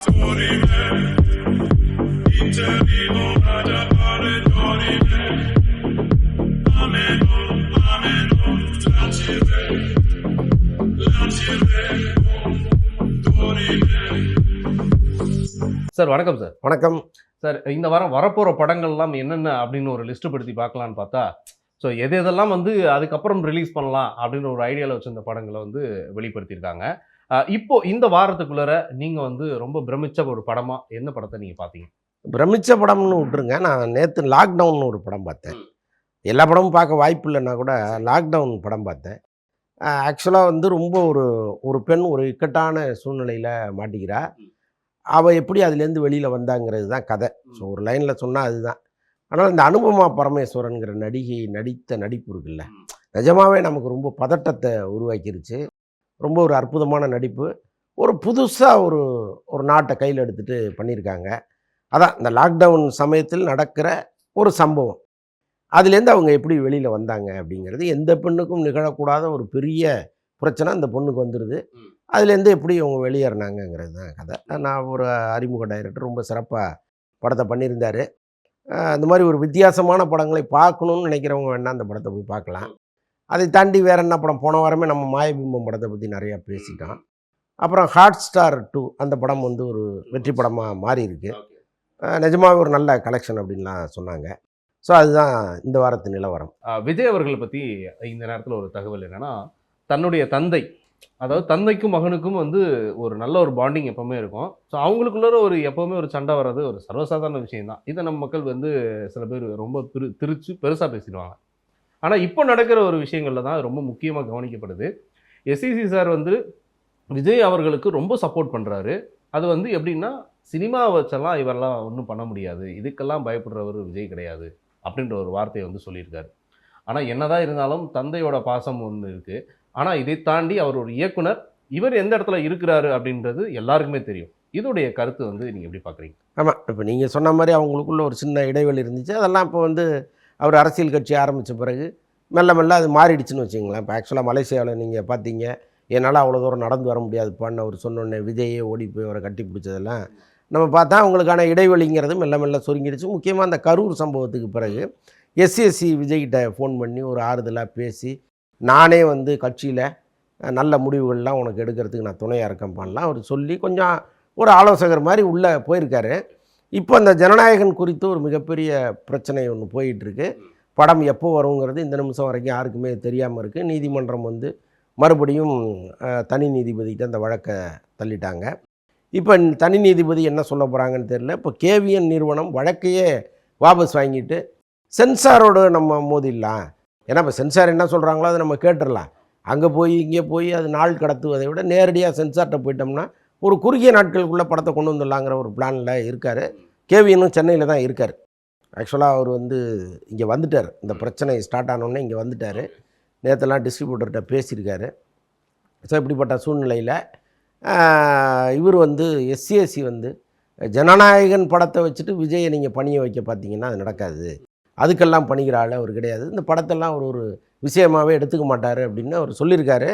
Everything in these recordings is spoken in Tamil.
சார் வணக்கம் சார். வணக்கம் சார், இந்த வாரம் வரப்போற படங்கள்லாம் என்னென்ன அப்படின்னு ஒரு லிஸ்ட் படுத்தி பார்க்கலான்னு பார்த்தா, ஸோ எதெல்லாம் வந்து அதுக்கப்புறம் ரிலீஸ் பண்ணலாம் அப்படின்ற ஒரு ஐடியாவில் வச்சிருந்த படங்களை வந்து வெளிப்படுத்தியிருக்காங்க. இப்போ இந்த வாரத்துக்குள்ளார நீங்க வந்து ரொம்ப பிரமிச்ச ஒரு படமா என்ன படத்தை நீங்க பார்த்தீங்க? பிரமிச்ச படம்னு விட்டுருங்க. நான் நேற்று லாக்டவுன் ஒரு படம் பார்த்தேன். எல்லா படமும் பார்க்க வாய்ப்பு இல்லைன்னா கூட லாக்டவுன் படம் பார்த்தேன். ஆக்சுவலாக வந்து ரொம்ப ஒரு ஒரு பெண் ஒரு இக்கட்டான சூழ்நிலையில் மாட்டிக்கிறா. அவள் எப்படி அதுலேருந்து வெளியில் வந்தாங்கிறது தான் கதை. ஸோ ஒரு லைனில் சொன்னால் அதுதான். ஆனால் இந்த அனுபமா பரமேஸ்வரன்கிற நடிகை நடித்த நடிப்பு இருக்குல்ல, நிஜமாகவே நமக்கு ரொம்ப பதட்டத்தை உருவாக்கிருச்சு. ரொம்ப ஒரு அற்புதமான நடிப்பு. ஒரு புதுசாக ஒரு ஒரு நாட்டை கையில் எடுத்துகிட்டு பண்ணியிருக்காங்க. அதான் இந்த லாக்டவுன் சமயத்தில் நடக்கிற ஒரு சம்பவம். அதுலேருந்து அவங்க எப்படி வெளியில் வந்தாங்க அப்படிங்கிறது எந்த பெண்ணுக்கும் நிகழக்கூடாத ஒரு பெரிய பிரச்சனை அந்த பொண்ணுக்கு வந்துடுது. அதுலேருந்து எப்படி அவங்க வெளியேறினாங்கங்கிறது தான் கதை. நான் ஒரு அறிமுக டைரக்டர் ரொம்ப சிறப்பாக படத்தை பண்ணியிருந்தார். அந்த மாதிரி ஒரு வித்தியாசமான படங்களை பார்க்கணுன்னு நினைக்கிறவங்க வேணால் அந்த படத்தை போய் பார்க்கலாம். அதை தாண்டி வேறு என்ன படம், போன வாரமே நம்ம மாயபிம்பம் படத்தை பற்றி நிறையா பேசிட்டோம். அப்புறம் Hotstar 2 அந்த படம் வந்து ஒரு வெற்றி படமாக மாறி இருக்கு. நிஜமாகவே ஒரு நல்ல கலெக்ஷன் அப்படின்லாம் சொன்னாங்க. ஸோ அதுதான் இந்த வாரத்து நிலவரம். விஜய் அவர்களை பற்றி இந்த நேரத்தில் ஒரு தகவல் என்னன்னா, தன்னுடைய தந்தை, அதாவது தந்தைக்கும் மகனுக்கும் வந்து ஒரு நல்ல ஒரு பாண்டிங் எப்பவுமே இருக்கும். ஸோ அவங்களுக்குள்ள ஒரு எப்பவுமே ஒரு சண்டை வர்றது ஒரு சர்வசாதாரண விஷயம் தான். இதை நம்ம மக்கள் வந்து சில பேர் ரொம்ப திரிச்சு பெருசாக பேசிடுவாங்க. ஆனால் இப்போ நடக்கிற ஒரு விஷயங்கள்ல தான் ரொம்ப முக்கியமாக கவனிக்கப்படுது. எஸ்இசி சார் வந்து விஜய் அவர்களுக்கு ரொம்ப சப்போர்ட் பண்ணுறாரு. அது வந்து எப்படின்னா, சினிமாவை வச்செல்லாம் இவரெல்லாம் ஒன்றும் பண்ண முடியாது, இதுக்கெல்லாம் பயப்படுறவர் விஜய் கிடையாது அப்படின்ற ஒரு வார்த்தையை வந்து சொல்லியிருக்காரு. ஆனால் என்னதான் இருந்தாலும் தந்தையோட பாசம் ஒன்று இருக்குது. ஆனால் இதை தாண்டி அவர் ஒரு இயக்குனர், இவர் எந்த இடத்துல இருக்கிறாரு அப்படின்றது எல்லாருக்குமே தெரியும். இதோடைய கருத்து வந்து நீங்கள் எப்படி பார்க்குறீங்க? ஆமாம், இப்போ நீங்கள் சொன்ன மாதிரி அவங்களுக்குள்ள ஒரு சின்ன இடைவெளி இருந்துச்சு. அதெல்லாம் இப்போ வந்து அவர் அரசியல் கட்சி ஆரம்பித்த பிறகு மெல்ல மெல்ல அது மாறிடுச்சுன்னு வச்சுங்களேன். இப்போ ஆக்சுவலாக மலேசியாவில் நீங்கள் பார்த்தீங்க, என்னால் அவ்வளோ தூரம் நடந்து வர முடியாதுப்பான்னு அவர் சொன்னோடனே விஜயே ஓடி போய் அவரை கட்டி பிடிச்சதெல்லாம் நம்ம பார்த்தா அவங்களுக்கான இடைவெளிங்கிறது மெல்ல மெல்ல சுருங்கிடுச்சு. முக்கியமாக அந்த கரூர் சம்பவத்துக்கு பிறகு எஸ்எஸ்சி விஜய்கிட்ட ஃபோன் பண்ணி ஒரு ஆறுதலாக பேசி, நானே வந்து கட்சியில் நல்ல முடிவுகள்லாம் உனக்கு எடுக்கிறதுக்கு நான் துணையாக இருக்கேன்பான்லாம் அவர் சொல்லி கொஞ்சம் ஒரு ஆலோசகர் மாதிரி உள்ளே போயிருக்காரு. இப்போ அந்த ஜனநாயகன் குறித்து ஒரு மிகப்பெரிய பிரச்சனை ஒன்று போயிட்டுருக்கு. படம் எப்போ வருங்கிறது இந்த நிமிஷம் வரைக்கும் யாருக்குமே தெரியாமல் இருக்குது. நீதிமன்றம் வந்து மறுபடியும் தனி நீதிபதிக்கிட்ட அந்த வழக்கை தள்ளிட்டாங்க. இப்போ தனி நீதிபதி என்ன சொல்ல போகிறாங்கன்னு தெரியல. இப்போ கேவிஎன் நிறுவனம் வழக்கையே வாபஸ் வாங்கிட்டு சென்சாரோடு நம்ம மோதிடலாம். ஏன்னா இப்போ சென்சார் என்ன சொல்கிறாங்களோ அதை நம்ம கேட்டுடலாம். அங்கே போய் இங்கே போய் அது நாள் கடத்துவதை விட நேரடியாக சென்சார்கிட்ட போயிட்டோம்னா ஒரு குறுகிய நாட்களுக்குள்ளே படத்தை கொண்டு வந்துடலாங்கிற ஒரு பிளானில் இருக்கார். கேவிஎன்னும் சென்னையில் தான் இருக்கார். ஆக்சுவலாக அவர் வந்து இங்கே வந்துட்டார். இந்த பிரச்சனை ஸ்டார்ட் ஆனோடனே இங்கே வந்துட்டார். நேற்றுலாம் டிஸ்ட்ரிபியூட்டர்கிட்ட பேசியிருக்காரு. ஸோ இப்படிப்பட்ட சூழ்நிலையில் இவர் வந்து எஸ்சிஎஸ்சி வந்து ஜனநாயகன் படத்தை வச்சுட்டு விஜயை நீங்கள் பணிய வைக்க பார்த்தீங்கன்னா அது நடக்காது, அதுக்கெல்லாம் பணிகிற ஆள் அவர் கிடையாது, இந்த படத்தெல்லாம் ஒரு விஷயமாகவே எடுத்துக்க மாட்டார் அப்படின்னு அவர் சொல்லியிருக்காரு.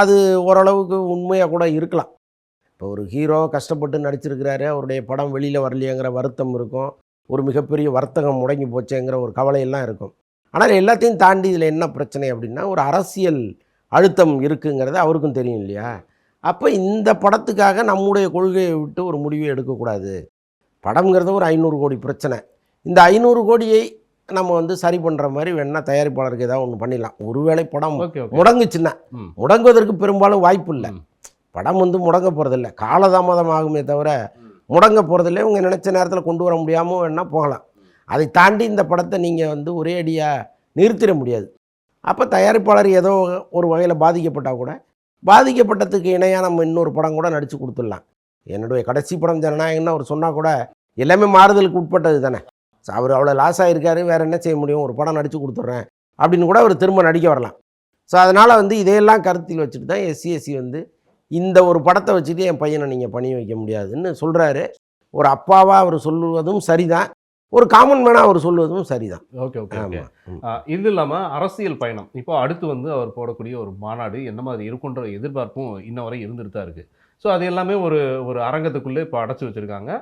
அது ஓரளவுக்கு உண்மையாக கூட இருக்கலாம். இப்போ ஒரு ஹீரோ கஷ்டப்பட்டு நடிச்சிருக்கிறாரு, அவருடைய படம் வெளியில் வரலையேங்கிற வருத்தம் இருக்கும், ஒரு மிகப்பெரிய வர்த்தகம் முடங்கி போச்சேங்கிற ஒரு கவலையெல்லாம் இருக்கும். ஆனால் எல்லாத்தையும் தாண்டி இதில் என்ன பிரச்சனை அப்படின்னா, ஒரு அரசியல் அழுத்தம் இருக்குங்கிறது அவருக்கும் தெரியும் இல்லையா. அப்போ இந்த படத்துக்காக நம்முடைய கொள்கையை விட்டு ஒரு முடிவை எடுக்கக்கூடாது. படம்ங்கிறது ஒரு 500 கோடி பிரச்சனை. இந்த 500 கோடியை நம்ம வந்து சரி பண்ணுற மாதிரி வேணால் தயாரிப்பாளருக்கு ஏதாவது ஒன்று பண்ணிடலாம். ஒருவேளை படம் முடங்குச்சுன்னா, முடங்குவதற்கு பெரும்பாலும் வாய்ப்பு இல்லை. படம் வந்து முடங்க போகிறதில்ல, காலதாமதம் ஆகுமே தவிர முடங்க போகிறதில்ல. இவங்க நினச்ச நேரத்தில் கொண்டு வர முடியாமல் வேணால் போகலாம். அதை தாண்டி இந்த படத்தை நீங்கள் வந்து ஒரே அடியாக நிறுத்திட முடியாது. அப்போ தயாரிப்பாளர் ஏதோ ஒரு வகையில் பாதிக்கப்பட்டால் கூட பாதிக்கப்பட்டதுக்கு இணையாக நம்ம இன்னொரு படம் கூட நடித்து கொடுத்துடலாம். என்னுடைய கடைசி படம் ஜனநாயகன்னு அவர் சொன்னால் கூட எல்லாமே மாறுதலுக்கு உட்பட்டது தானே. அவர் அவ்வளோ லாஸ் ஆகிருக்காரு, வேறு என்ன செய்ய முடியும், ஒரு படம் நடித்து கொடுத்துட்றேன் அப்படின்னு கூட அவர் திரும்ப நடிக்க வரலாம். ஸோ அதனால் வந்து இதையெல்லாம் கருத்தில் வச்சுட்டு தான் எஸ்சிஎஸ்சி வந்து இந்த ஒரு படத்தை வச்சுட்டு என் பையனை நீங்கள் பணிய வைக்க முடியாதுன்னு சொல்கிறாரு. ஒரு அப்பாவாக அவர் சொல்லுவதும் சரிதான், ஒரு காமன் மேனாக அவர் சொல்லுவதும் சரிதான். Okay okay okay. இது இல்லாமல் அரசியல் பயணம் இப்போ அடுத்து வந்து அவர் போடக்கூடிய ஒரு மாநாடு என்ன மாதிரி இருக்குன்ற எதிர்பார்ப்பும் இன்ன வரை இருந்துட்டு தான் இருக்குது. ஸோ அது எல்லாமே ஒரு ஒரு அரங்கத்துக்குள்ளே இப்போ அடைச்சி வச்சுருக்காங்க.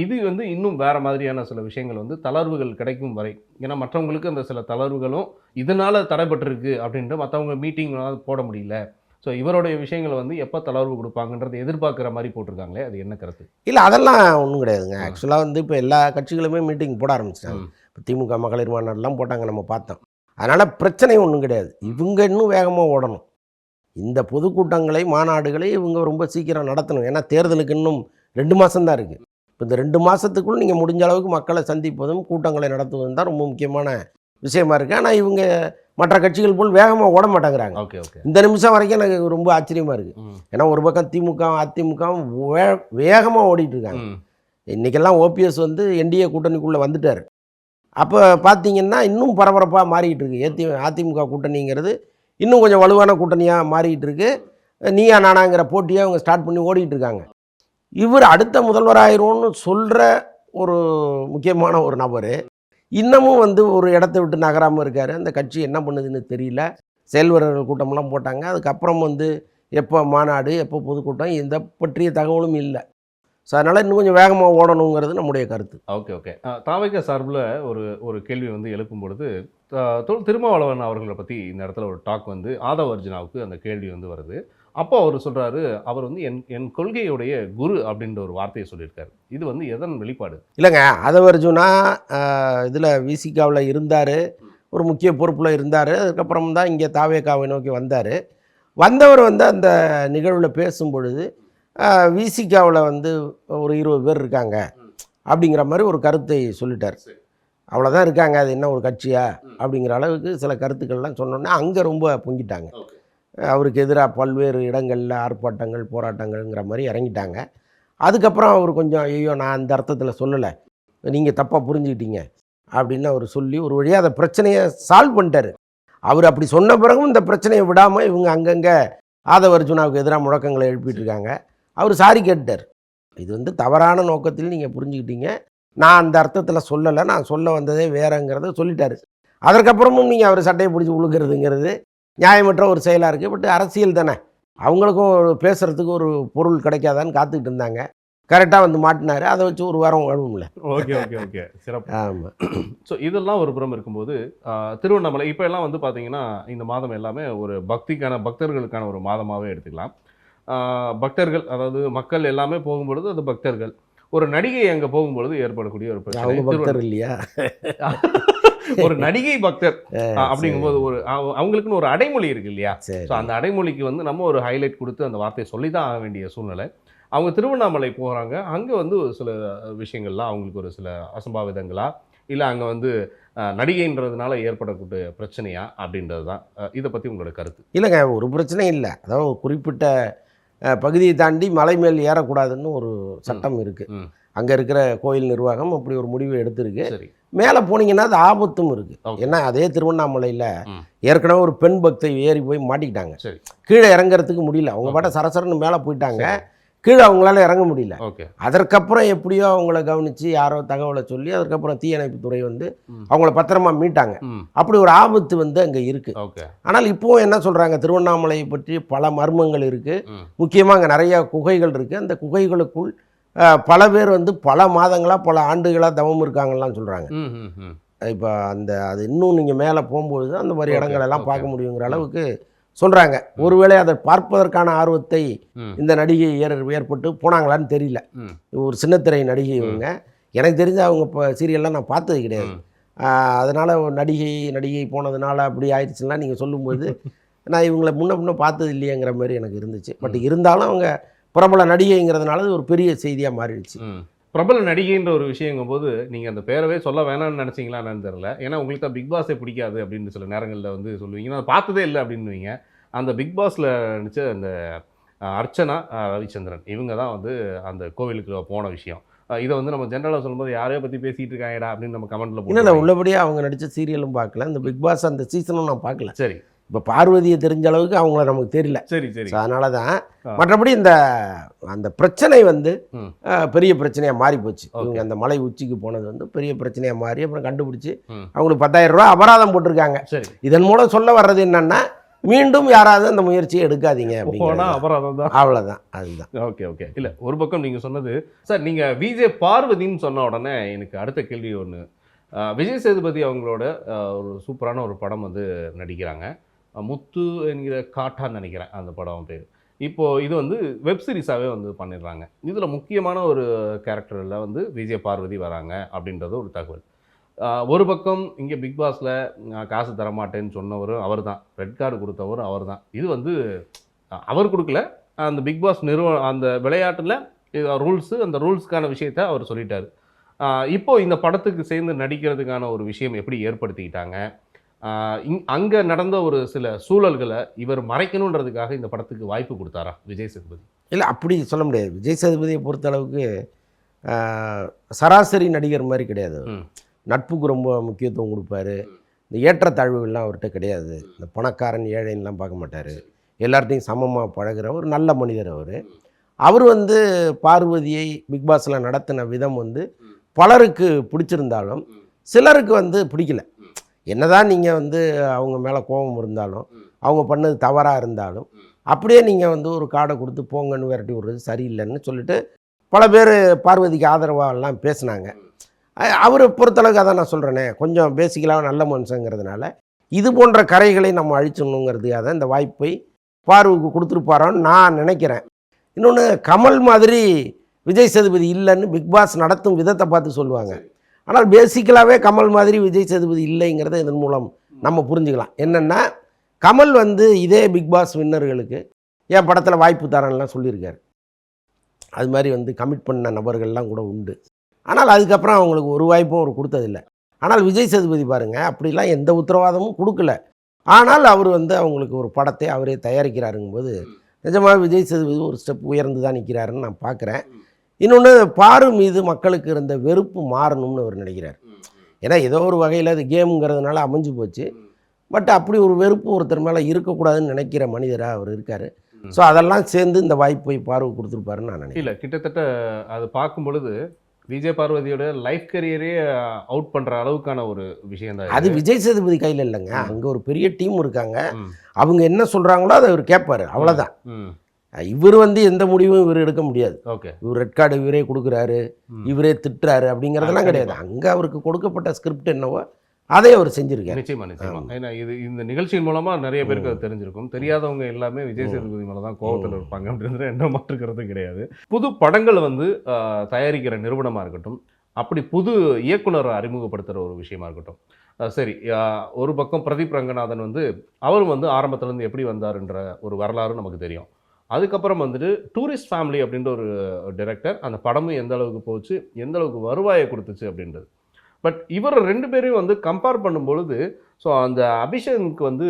இது வந்து இன்னும் வேறு மாதிரியான சில விஷயங்கள் வந்து தளர்வுகள் கிடைக்கும் வரை, ஏன்னா மற்றவங்களுக்கு அந்த சில தளர்வுகளும் இதனால் தடைப்பட்டிருக்கு அப்படின்ட்டு மற்றவங்க மீட்டிங் போட முடியல. ஸோ இவருடைய விஷயங்களை வந்து எப்போ தளர்வு கொடுப்பாங்கன்றதை எதிர்பார்க்குற மாதிரி போட்டிருக்காங்களே, அது என்ன கருத்து? இல்லை அதெல்லாம் ஒன்றும் கிடையாதுங்க. ஆக்சுவலாக வந்து இப்போ எல்லா கட்சிகளுமே மீட்டிங் போட ஆரம்பிச்சிட்டாங்க. இப்போ திமுக மகளிர் மாநாடுலாம் போட்டாங்க, நம்ம பார்த்தோம். அதனால் பிரச்சனை ஒன்றும் கிடையாது. இவங்க இன்னும் வேகமாக ஓடணும். இந்த பொதுக்கூட்டங்களை மாநாடுகளை இவங்க ரொம்ப சீக்கிரம் நடத்தணும். ஏன்னா தேர்தலுக்கு இன்னும் 2 மாதம் தான் இருக்குது. இப்போ இந்த 2 மாதத்துக்குள் நீங்கள் முடிஞ்ச அளவுக்கு மக்களை சந்திப்பதும் கூட்டங்களை நடத்துவதும் தான் ரொம்ப முக்கியமான விஷயமா இருக்குது. ஆனால் இவங்க மற்ற கட்சிகள் போல் வேகமாக ஓட மாட்டேங்கிறாங்க. Okay okay. இந்த நிமிஷம் வரைக்கும் எனக்கு ரொம்ப ஆச்சரியமாக இருக்குது. ஏன்னா ஒரு பக்கம் திமுக அதிமுகவும் வேகமாக ஓடிட்டு இருக்காங்க. இன்றைக்கெல்லாம் ஓபிஎஸ் வந்து என்டிஏ கூட்டணிக்குள்ளே வந்துட்டார். அப்போ பார்த்தீங்கன்னா இன்னும் பரபரப்பாக மாறிக்கிட்டு இருக்கு. அதிமுக கூட்டணிங்கிறது இன்னும் கொஞ்சம் வலுவான கூட்டணியாக மாறிக்கிட்டு இருக்கு. நீயா நானாங்கிற போட்டியாக அவங்க ஸ்டார்ட் பண்ணி ஓடிக்கிட்டு இருக்காங்க. இவர் அடுத்த முதல்வராயிரும்னு சொல்கிற ஒரு முக்கியமான ஒரு நபர் இன்னமும் வந்து ஒரு இடத்த விட்டு நகராமல் இருக்கார். அந்த கட்சி என்ன பண்ணுதுன்னு தெரியல. செயல்வீரர்கள் கூட்டமெல்லாம் போட்டாங்க. அதுக்கப்புறம் வந்து எப்போ மாநாடு, எப்போ பொதுக்கூட்டம், இதை பற்றிய தகவலும் இல்லை. ஸோ அதனால் இன்னும் கொஞ்சம் வேகமாக ஓடணுங்கிறது நம்முடைய கருத்து. Okay okay. தாவேகா சார்பில் ஒரு ஒரு கேள்வி வந்து எழுப்பும் பொழுது திருமாவளவன் அவர்களை பற்றி இந்த இடத்துல ஒரு டாக் வந்து ஆதவ அர்ஜுனாவுக்கு அந்த கேள்வி வந்து வருது. அப்போ அவர் சொல்கிறாரு, அவர் வந்து என் கொள்கையுடைய குரு அப்படின்ற ஒரு வார்த்தையை சொல்லியிருக்காரு. இது வந்து எதன் வெளிப்பாடு? இல்லைங்க, ஆதவ அர்ஜுனா இதில் விசிகாவில் இருந்தார், ஒரு முக்கிய பொறுப்பில் இருந்தார். அதுக்கப்புறம் தான் இங்கே தாவேகாவை நோக்கி வந்தார். வந்தவர் வந்து அந்த நிகழ்வில் பேசும்பொழுது விசிகாவில் வந்து ஒரு 20 பேர் இருக்காங்க அப்படிங்கிற மாதிரி ஒரு கருத்தை சொல்லிட்டார். அவ்வளோதான் இருக்காங்க, அது என்ன ஒரு கட்சியா அப்படிங்கிற அளவுக்கு சில கருத்துக்கள்லாம் சொன்னோன்னே அங்கே ரொம்ப பொங்கிட்டாங்க. அவருக்கு எதிராக பல்வேறு இடங்களில் ஆர்ப்பாட்டங்கள் போராட்டங்கள்ங்கிற மாதிரி இறங்கிட்டாங்க. அதுக்கப்புறம் அவர் கொஞ்சம் ஐயோ நான் அந்த அர்த்தத்தில் சொல்லலை, நீங்கள் தப்பாக புரிஞ்சுக்கிட்டீங்க அப்படின்னு அவர் சொல்லி ஒரு வழியாக அந்த பிரச்சனையை சால்வ் பண்ணிட்டார். அவர் அப்படி சொன்ன பிறகும் இந்த பிரச்சனையை விடாமல் இவங்க அங்கங்கே ஆதவ அர்ஜுனாவுக்கு எதிராக முழக்கங்களை எழுப்பிட்டு இருக்காங்க. அவர் சாரி கேட்டார். இது வந்து தவறான நோக்கத்தில் நீங்கள் புரிஞ்சுக்கிட்டீங்க, நான் அந்த அர்த்தத்தில் சொல்லலை, நான் சொல்ல வந்ததே வேறங்கிறத சொல்லிட்டார். அதற்கப்புறமும் நீங்கள் அவர் சட்டையை பிடிச்சி உழுகிறதுங்கிறது நியாயமற்ற ஒரு செயலாக இருக்குது. பட் அரசியல் தானே, அவங்களுக்கும் ஒரு பேசுகிறதுக்கு ஒரு பொருள் கிடைக்காதான்னு காத்துக்கிட்டு இருந்தாங்க. கரெக்டாக வந்து மாட்டினார். அதை வச்சு ஒரு வாரம் வாழ்வும்ல. ஓகே ஓகே ஓகே, சிறப்பு. ஆமாம். ஸோ இதெல்லாம் ஒரு புறம் இருக்கும்போது திருவண்ணாமலை இப்போ எல்லாம் வந்து பார்த்தீங்கன்னா இந்த மாதம் எல்லாமே ஒரு பக்தர்களுக்கான ஒரு மாதமாகவே எடுத்துக்கலாம். பக்தர்கள், அதாவது மக்கள் எல்லாமே போகும்பொழுது அது பக்தர்கள். ஒரு நடிகை அங்கே போகும்பொழுது ஏற்படக்கூடிய ஒரு பிரச்சனை. பக்தர் இல்லையா? ஒரு நடிகை பக்தர் அப்படிங்கும்போது ஒரு அவங்களுக்குன்னு ஒரு அடைமொழி இருக்கு இல்லையா? ஸோ அந்த அடைமொழிக்கு வந்து நம்ம ஒரு ஹைலைட் கொடுத்து அந்த வார்த்தையை சொல்லி தான் ஆக வேண்டிய சூழ்நிலை. அவங்க திருவண்ணாமலை போகிறாங்க. அங்கே வந்து ஒரு சில விஷயங்கள்லாம் அவங்களுக்கு ஒரு சில அசம்பாவிதங்களா, இல்லை அங்கே வந்து நடிகைன்றதுனால ஏற்படக்கூடிய பிரச்சனையா அப்படின்றது தான். இதை பற்றி உங்களோட கருத்து? இல்லைங்க, ஒரு பிரச்சனையும் இல்லை. அதாவது குறிப்பிட்ட பகுதியை தாண்டி மலை மேல் ஏறக்கூடாதுன்னு ஒரு சட்டம் இருக்குது. அங்கே இருக்கிற கோயில் நிர்வாகம் அப்படி ஒரு முடிவு எடுத்திருக்கு. மேலே போனீங்கன்னா அது ஆபத்தும் இருக்குது. ஏன்னா அதே திருவண்ணாமலையில் ஏற்கனவே ஒரு பெண் பக்தை ஏறி போய் மாட்டிக்கிட்டாங்க. கீழே இறங்குறதுக்கு முடியல. அவங்க பாட்ட சரசரன்னு மேலே போயிட்டாங்க, கீழே அவங்களால இறங்க முடியல. அதற்கப்புறம் எப்படியோ அவங்கள கவனித்து யாரோ தகவலை சொல்லி அதுக்கப்புறம் தீயணைப்புத்துறை வந்து அவங்கள பத்திரமா மீட்டாங்க. அப்படி ஒரு ஆபத்து வந்து அங்கே இருக்குது. ஆனால் இப்போவும் என்ன சொல்கிறாங்க, திருவண்ணாமலையை பற்றி பல மர்மங்கள் இருக்குது. முக்கியமாக அங்கே நிறைய குகைகள் இருக்குது. அந்த குகைகளுக்குள் பல பேர் வந்து பல மாதங்களாக பல ஆண்டுகளாக தவம் இருக்காங்கலாம் சொல்கிறாங்க. இப்போ அது இன்னும் நீங்கள் மேலே போகும்போது அந்த மாதிரி இடங்களெல்லாம் பார்க்க முடியுங்கிற அளவுக்கு சொல்கிறாங்க. ஒருவேளை அதை பார்ப்பதற்கான ஆர்வத்தை இந்த நடிகை ஏற்பட்டு போனாங்களான்னு தெரியல. ஒரு சின்னத்திரை நடிகை இவங்க. எனக்கு தெரிஞ்ச அவங்க இப்போ சீரியல்லாம் நான் பார்த்தது கிடையாது. அதனால் ஒரு நடிகை போனதுனால அப்படி ஆயிடுச்சுன்னா நீங்கள் சொல்லும்போது நான் இவங்களை முன்ன பார்த்தது இல்லையேங்கிற மாதிரி எனக்கு இருந்துச்சு. பட் இருந்தாலும் அவங்க பிரபல நடிகைங்கிறதுனால அது ஒரு பெரிய செய்தியாக மாறிடுச்சு. பிரபல நடிகைன்ற ஒரு விஷயங்கும் போது நீங்கள் அந்த பேரவே சொல்ல வேணாம்னு நினச்சிங்களா என்னன்னு தெரியல. ஏன்னா உங்களுக்கு தான் பிக் பாஸே பிடிக்காது அப்படின்னு சில நேரங்களில் வந்து சொல்லுவீங்க, நான் பார்த்ததே இல்லை அப்படின்னுவீங்க. அந்த பிக் பாஸில் நடித்த அந்த அர்ச்சனா ரவிச்சந்திரன் இவங்க தான் வந்து அந்த கோவிலுக்கு போன விஷயம். இதை வந்து நம்ம ஜென்ரலாக சொல்லும்போது யாரையோ பற்றி பேசிகிட்டு இருக்காங்கடா அப்படின்னு நம்ம கமெண்ட்டில் இல்லை உள்ளபடியே அவங்க நடித்த சீரியலும் பார்க்கல, இந்த பிக் பாஸ் அந்த சீசனும் நான் பார்க்கல. சரி, இப்போ பார்வதியை தெரிஞ்ச அளவுக்கு அவங்கள நமக்கு தெரியல. சரி சரி. அதனால தான் மற்றபடி அந்த பிரச்சனை வந்து பெரிய பிரச்சனையாக மாறி போச்சு. இவங்க அந்த மலை உச்சிக்கு போனது வந்து பெரிய பிரச்சனையாக மாறி அப்புறம் கண்டுபிடிச்சி அவங்களுக்கு 10,000 ரூபா அபராதம் போட்டிருக்காங்க. இதன் மூலம் சொல்ல வர்றது என்னன்னா, மீண்டும் யாராவது அந்த முயற்சியை எடுக்காதீங்க போனா அப்படிங்கிறது அபராதம் தான். அவ்வளோதான். அதுதான். Okay okay. இல்லை, ஒரு பக்கம் நீங்கள் சொன்னது சார், நீங்கள் விஜே பார்வதின்னு சொன்ன உடனே எனக்கு அடுத்த கேள்வி ஒன்று. விஜய் சேதுபதி அவங்களோட ஒரு சூப்பரான ஒரு படம் வந்து நடிக்கிறாங்க. முத்து என்கிற காட்டான்னு நினைக்கிறேன் அந்த படம் பேர். இப்போது இது வந்து வெப் சீரிஸாகவே வந்து பண்ணிடுறாங்க. இதில் முக்கியமான ஒரு கேரக்டரில் வந்து விஜய் பார்வதி வராங்க அப்படின்றது ஒரு தகவல். ஒரு பக்கம் இங்கே பிக் பாஸில் காசு தரமாட்டேன்னு சொன்னவரும் அவர் தான், ரெட் கார்டு கொடுத்தவரும் அவர் தான். இது வந்து அவர் கொடுக்கல, அந்த பிக் பாஸ் அந்த விளையாட்டில் ரூல்ஸு, அந்த ரூல்ஸ்க்கான விஷயத்த அவர் சொல்லிட்டார். இப்போது இந்த படத்துக்கு சேர்ந்து நடிக்கிறதுக்கான ஒரு விஷயம் எப்படி ஏற்படுத்திக்கிட்டாங்க? அங்கே நடந்த ஒரு சில சூழல்களை இவர் மறைக்கணுன்றதுக்காக இந்த படத்துக்கு வாய்ப்பு கொடுத்தாரா விஜய் சேதுபதி? இல்லை, அப்படி சொல்ல முடியாது. விஜய் சேதுபதியை பொறுத்த அளவுக்கு சராசரி நடிகர் மாதிரி கிடையாது. நட்புக்கு ரொம்ப முக்கியத்துவம் கொடுப்பாரு. இந்த ஏற்றத்தாழ்வுகள்லாம் அவர்கிட்ட கிடையாது. இந்த பணக்காரன் ஏழைன்னெலாம் பார்க்க மாட்டார். எல்லார்ட்டையும் சமமாக பழகிற ஒரு நல்ல மனிதர் அவர். அவர் வந்து பார்வதியை பிக் பாஸில் நடத்தின விதம் வந்து பலருக்கு பிடிச்சிருந்தாலும் சிலருக்கு வந்து பிடிக்கல. என்னதான் நீங்கள் வந்து அவங்க மேலே கோபம் இருந்தாலும், அவங்க பண்ணது தவறாக இருந்தாலும், அப்படியே நீங்கள் வந்து ஒரு கார்டை கொடுத்து போங்கன்னு விரட்டி விடுறது சரியில்லைன்னு சொல்லிட்டு பல பேர் பார்வதிக்கு ஆதரவாகலாம் பேசினாங்க. அவரை பொறுத்தளவுக்கு அதான் நான் சொல்கிறேனே, கொஞ்சம் பேசிக்கலாக நல்ல மனுஷங்கிறதுனால இது போன்ற கரைகளை நம்ம அழிச்சிடணுங்கிறதுக்காக தான் இந்த வாய்ப்பை பார்வுக்கு கொடுத்துருப்பாரோன்னு நான் நினைக்கிறேன். இன்னொன்று, கமல் மாதிரி விஜய் சேதுபதி இல்லைன்னு பிக் பாஸ் நடத்தும் விதத்தை பார்த்து சொல்லுவாங்க. ஆனால் பேசிக்கலாகவே கமல் மாதிரி விஜய் சேதுபதி இல்லைங்கிறத இதன் மூலம் நம்ம புரிஞ்சுக்கலாம். என்னென்னா, கமல் வந்து இதே பிக் பாஸ் வின்னர்களுக்கு என் படத்தில் வாய்ப்பு தரேன்லாம் சொல்லியிருக்காரு. அது மாதிரி வந்து கமிட் பண்ண நபர்கள்லாம் கூட உண்டு. ஆனால் அதுக்கப்புறம் அவங்களுக்கு ஒரு வாய்ப்பும் அவர் கொடுத்ததில்லை. ஆனால் விஜய் சேதுபதி பாருங்கள், அப்படிலாம் எந்த உத்தரவாதமும் கொடுக்கல. ஆனால் அவர் வந்து அவங்களுக்கு ஒரு படத்தை அவரே தயாரிக்கிறாருங்கும்போது நிஜமாக விஜய் சேதுபதி ஒரு ஸ்டெப் உயர்ந்து தான் நிற்கிறாருன்னு நான் பார்க்குறேன். இன்னொன்று, பாரு மீது மக்களுக்கு இருந்த வெறுப்பு மாறணும்னு அவர் நினைக்கிறார். ஏன்னா ஏதோ ஒரு வகையில் அது கேமுங்கிறதுனால அமைஞ்சு போச்சு. பட் அப்படி ஒரு வெறுப்பு ஒருத்தர் மேலே இருக்கக்கூடாதுன்னு நினைக்கிற மனிதராக அவர் இருக்கார். ஸோ அதெல்லாம் சேர்ந்து இந்த வாய்ப்பை பார்வை கொடுத்துருப்பாருன்னு நான் நினைக்கிறேன். இல்லை, கிட்டத்தட்ட அது பார்க்கும் பொழுது விஜய் பார்வதியோட லைஃப் கரியரே அவுட் பண்ணுற அளவுக்கான ஒரு விஷயம் தான். அது விஜய் சேதுபதி கையில் இல்லைங்க. அங்கே ஒரு பெரிய டீம் இருக்காங்க. அவங்க என்ன சொல்கிறாங்களோ அதை அவர் கேட்பார், அவ்வளோதான். இவர் வந்து எந்த முடிவும் இவர் எடுக்க முடியாது. ஓகே, இவர் ரெட் கார்டு இவரே கொடுக்குறாரு, இவரே திட்டுறாரு அப்படிங்கிறதெல்லாம் கிடையாது. அங்கே அவருக்கு கொடுக்கப்பட்ட ஸ்கிரிப்ட் என்னவோ அதை அவர் செஞ்சுருக்காரு. நிச்சயமா நிச்சயமா. ஏன்னா இது இந்த நிகழ்ச்சியின் மூலமா நிறைய பேருக்கு அது தெரிஞ்சிருக்கும். தெரியாதவங்க எல்லாமே விஜய் சேதுபதி மேலே தான் கோபத்தில் இருப்பாங்க அப்படின்றது எந்த மாற்றுக்கிறது கிடையாது. புது படங்களை வந்து தயாரிக்கிற நிறுவனமாக இருக்கட்டும், அப்படி புது இயக்குனரை அறிமுகப்படுத்துகிற ஒரு விஷயமா இருக்கட்டும். சரி, ஒரு பக்கம் பிரதீப் ரங்கநாதன் வந்து அவரும் வந்து ஆரம்பத்துலேருந்து எப்படி வந்தாருன்ற ஒரு வரலாறு நமக்கு தெரியும். அதுக்கப்புறம் வந்துட்டு டூரிஸ்ட் ஃபேமிலி அப்படின்ற ஒரு டைரக்டர், அந்த படமும் எந்த அளவுக்கு போச்சு, எந்த அளவுக்கு வருவாயை கொடுத்துச்சு அப்படின்றது. பட் இவர் ரெண்டு பேரையும் வந்து கம்பேர் பண்ணும்பொழுது, ஸோ அந்த அபிஷேக்கு வந்து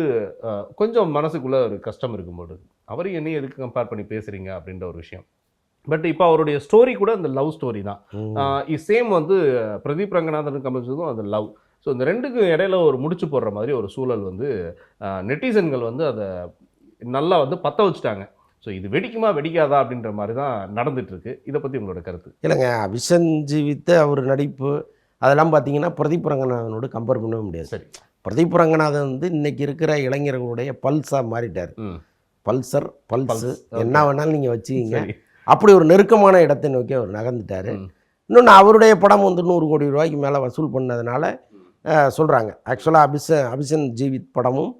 கொஞ்சம் மனசுக்குள்ளே ஒரு கஷ்டம் இருக்கும்போது, அவரையும் என்னையும் எதுக்கு கம்பேர் பண்ணி பேசுகிறீங்க அப்படின்ற ஒரு விஷயம். பட் இப்போ அவருடைய ஸ்டோரி கூட அந்த லவ் ஸ்டோரி தான். சேம் வந்து பிரதீப் ரங்கநாதனுக்கு அமைச்சதும் அந்த லவ். ஸோ இந்த ரெண்டுக்கும் இடையில ஒரு முடிச்சு போடுற மாதிரி ஒரு சூழல் வந்து நெட்டிசன்கள் வந்து அதை நல்லா வந்து பற்ற வச்சுட்டாங்க. ஸோ இது வெடிக்குமா வெடிக்காதா அப்படின்ற மாதிரி தான் நடந்துகிட்ருக்கு. இதை பற்றி உங்களோட கருத்து? இல்லைங்க, அபிஷன் ஜீவித்த அவர் நடிப்பு அதெல்லாம் பார்த்தீங்கன்னா பிரதீப் ரங்கநாதனோடு கம்பேர் பண்ணவே முடியாது. சரி, பிரதீப் ரங்கநாதன் வந்து இன்றைக்கி இருக்கிற இளைஞர்களுடைய பல்ஸாக மாறிட்டார். பல்சர், பல்ஸு என்ன வேணாலும் நீங்கள் வச்சுக்கிங்க. அப்படி ஒரு நெருக்கமான இடத்தை நோக்கி அவர் நகர்ந்துட்டார். இன்னொன்று, அவருடைய படம் வந்து 100 கோடி ரூபாய்க்கு மேலே வசூல் பண்ணதுனால சொல்கிறாங்க. ஆக்சுவலாக அபிஷன் ஜீவித் படமும்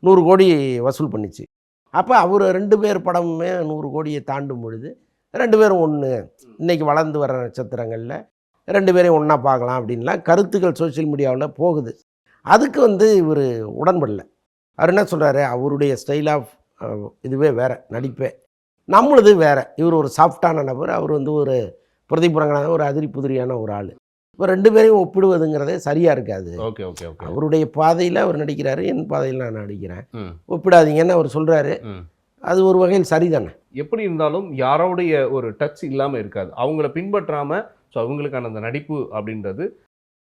100 கோடி வசூல் பண்ணிச்சு. அப்போ அவர் 2 பேர் படமுமே 100 கோடியை தாண்டும் பொழுது 2 பேரும் ஒன்று, இன்றைக்கி வளர்ந்து வர நட்சத்திரங்களில் 2 பேரையும் ஒன்றா பார்க்கலாம் அப்படின்லாம் கருத்துக்கள் சோஷியல் மீடியாவில் போகுது. அதுக்கு வந்து இவர் உடன்படலை. அவர் என்ன சொல்கிறாரு, அவருடைய ஸ்டைல் ஆஃப் இதுவே வேறு, நடிப்பே நம்மளுது வேறு. இவர் ஒரு சாஃப்டான நபர், அவர் வந்து ஒரு பிரதீப் ரங்கநாதன் ஒரு அதிரி புதிரியான ஒரு ஆள். இப்போ 2 பேரையும் ஒப்பிடுவதுங்கிறதே சரியாக இருக்காது. Okay okay okay. அவருடைய பாதையில் அவர் நடிக்கிறாரு, என் பாதையில் நான் நடிக்கிறேன், ஒப்பிடாதீங்கன்னு அவர் சொல்கிறாரு. அது ஒரு வகையில் சரிதானே. எப்படி இருந்தாலும் யாரோடைய ஒரு டச் இல்லாமல் இருக்காது. அவங்கள பின்பற்றாமல், ஸோ அவங்களுக்கான அந்த நடிப்பு அப்படின்றது